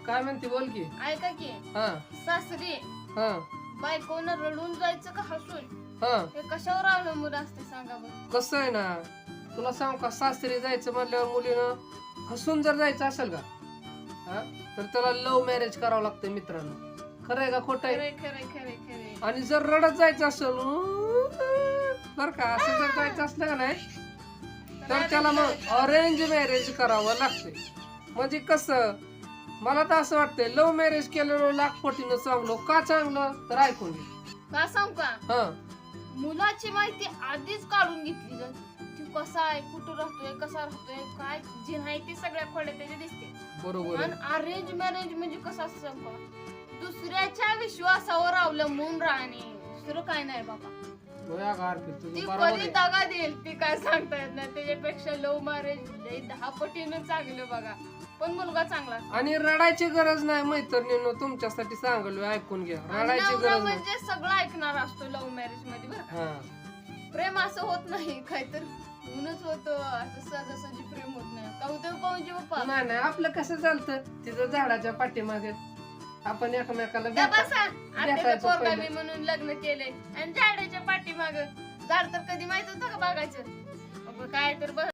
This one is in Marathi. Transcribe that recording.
काय म्हणते बोल की. ऐका की हा सासरी हा बायकोनं रडून जायचं का हसून हा हे कशावर अवलंबून असते सांगा बरं. कसं आहे ना, तुला सांग का, सासरी जायचं म्हणल्यावर मुलीनं हसून जर जायचं असेल का, हा, तर त्याला लव्ह मॅरेज करावं लागतं मित्रांनो. खरं आहे का खोटं आहे? खरे खरे खरे खरे. आणि जर रडत जायचं असेल बर का, असं जर जायचं असलं का नाही, तर त्याला मग अरेंज मॅरेज करावं लागतंय. म्हणजे कसं, मला तर असं वाटतंय लव्ह मॅरेज केलेलं लाखपटीनं चांगलं. का चांगलं तर ऐकून घे. का सांग का हा मुलाची माहिती आधीच काढून घेतली जाते. ती कसा आहे, कुठं राहतोय, कसा राहतोय, काय जे नाही ते सगळ्या खोड्या त्याच्या दिसते. बरोबर आणि आहे. अरेंज मॅरेज म्हणजे कसं असतं सांग का, दुसऱ्याच्या विश्वासावर अवलंबून राहणे, दुसरं काय नाही बाबा. बया गार फिरतो ती तू, बरोबर कधी आहे. दगा देईल ती काय सांगता येत नाही. त्याच्यापेक्षा लव्ह मॅरेज 10 पटीनं चांगलं बघा, पण मुलगा चांगला असतो. आणि रडायची गरज नाही मैत्रिणींनो, तुमच्यासाठी सांगलो ऐकून घ्या. आणि रडायची नवरा गरज नाही. म्हणजे सगळं ऐकणार असतो लव्ह मॅरेज मध्ये बरं का. हा प्रेम असं होत नाही, काहीतरी होऊनच होतं. असं सहजासहजी प्रेम होत नाही. कौतुक पाहून पप्पा नाही नाही, आपलं कसं चालतं तिथं झाडाच्या पाठीमागे आपण एकमेकाला त्या बसा आत्याचं भेटायचं पोरगा पहिलं. मी म्हणून लग्न केले आणि झाडाच्या पाठीमाग झाड तर कधी माहित होतं का बघायचं. अगं काय तर